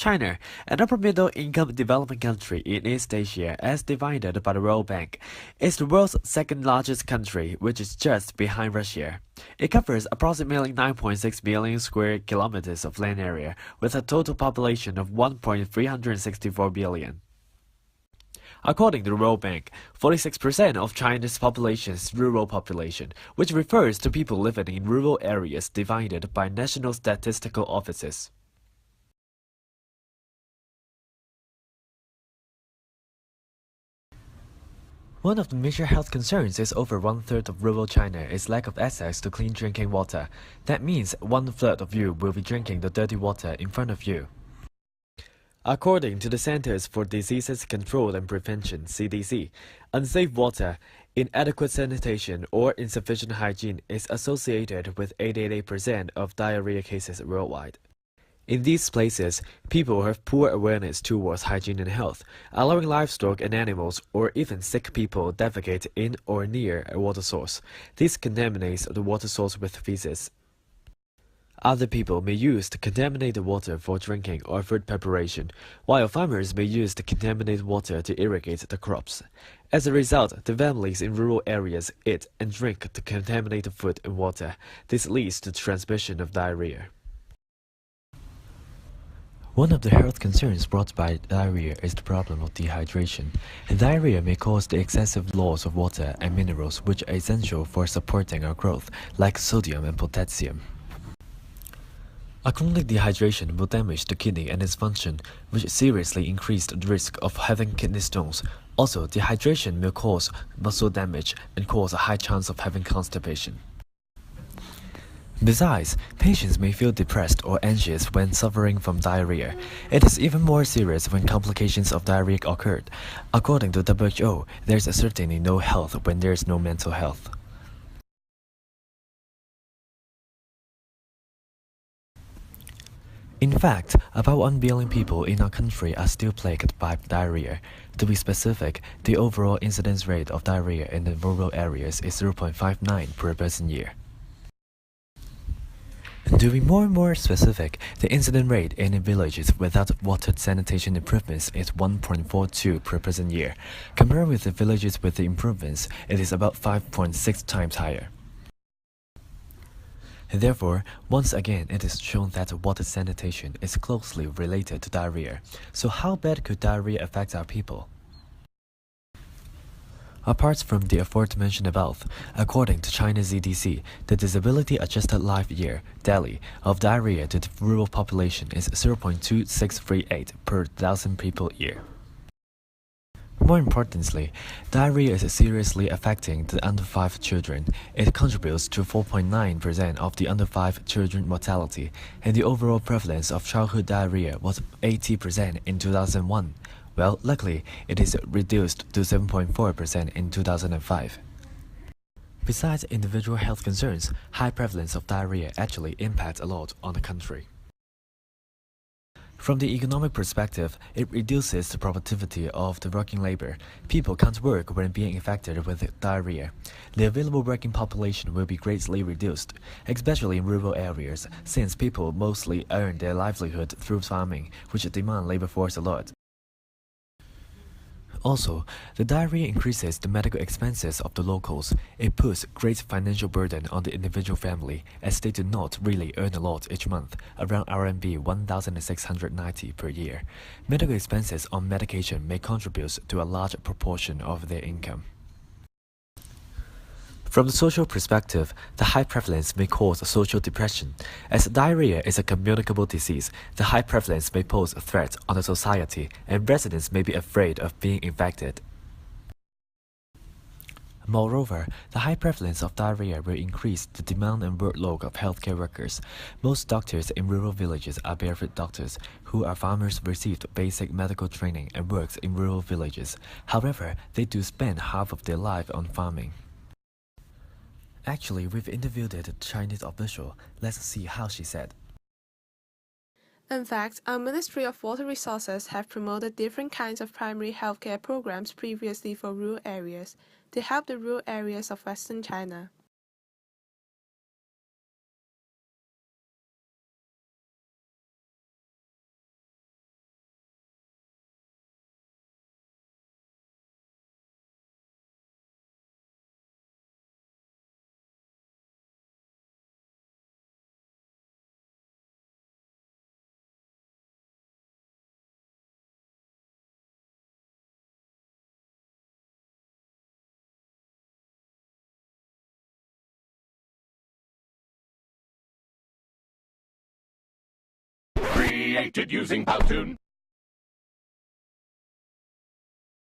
China, an upper-middle-income developing country in East Asia as divided by the World Bank, is the world's second-largest country, which is just behind Russia. It covers approximately 9.6 million square kilometers of land area, with a total population of 1.364 billion. According to the World Bank, 46% of China's population is rural population, which refers to people living in rural areas divided by national statistical offices. One of the major health concerns is over one-third of rural China is lack of access to clean drinking water. That means one-third of you will be drinking the dirty water in front of you. According to the Centers for Diseases Control and Prevention (CDC), unsafe water, inadequate sanitation, or insufficient hygiene is associated with 88% of diarrhea cases worldwide. In these places, people have poor awareness towards hygiene and health, allowing livestock and animals or even sick people defecate in or near a water source. This contaminates the water source with feces. Other people may use the contaminated water for drinking or food preparation, while farmers may use the contaminated water to irrigate the crops. As a result, the families in rural areas eat and drink the contaminated food and water. This leads to the transmission of diarrhea. One of the health concerns brought by diarrhea is the problem of dehydration. And diarrhea may cause the excessive loss of water and minerals which are essential for supporting our growth, like sodium and potassium. A chronic dehydration will damage the kidney and its function, which seriously increase the risk of having kidney stones. Also, dehydration may cause muscle damage and cause a high chance of having constipation. Besides, patients may feel depressed or anxious when suffering from diarrhea. It is even more serious when complications of diarrhea occurred. According to WHO, there is certainly no health when there is no mental health. In fact, about 1 billion people in our country are still plagued by diarrhea. To be specific, the overall incidence rate of diarrhea in the rural areas is 0.59 per person year. To be more specific, the incident rate in villages without water sanitation improvements is 1.42 per person year. Compared with the villages with the improvements, it is about 5.6 times higher. Therefore, once again, it is shown that water sanitation is closely related to diarrhea. So how bad could diarrhea affect our people? Apart from the aforementioned above, according to China's CDC, the disability-adjusted life year, DALY, of diarrhea to the rural population is 0.2638 per thousand people year. More importantly, diarrhea is seriously affecting the under 5 children. It contributes to 4.9% of the under 5 children mortality, and the overall prevalence of childhood diarrhea was 80% in 2001. Well, luckily, it is reduced to 7.4% in 2005. Besides individual health concerns, high prevalence of diarrhea actually impacts a lot on the country. From the economic perspective, it reduces the productivity of the working labor. People can't work when being infected with diarrhea. The available working population will be greatly reduced, especially in rural areas, since people mostly earn their livelihood through farming, which demand labor force a lot. Also, the diarrhea increases the medical expenses of the locals. It puts great financial burden on the individual family, as they do not really earn a lot each month, around RMB 1,690 per year. Medical expenses on medication may contribute to a large proportion of their income. From the social perspective, the high prevalence may cause social depression. As diarrhea is a communicable disease, the high prevalence may pose a threat on the society, and residents may be afraid of being infected. Moreover, the high prevalence of diarrhea will increase the demand and workload of healthcare workers. Most doctors in rural villages are barefoot doctors, who are farmers received basic medical training and works in rural villages. However, they do spend half of their life on farming. Actually, we've interviewed a Chinese official. Let's see how she said. In fact, our Ministry of Water Resources have promoted different kinds of primary healthcare programs previously for rural areas to help the rural areas of Western China. created using Powtoon.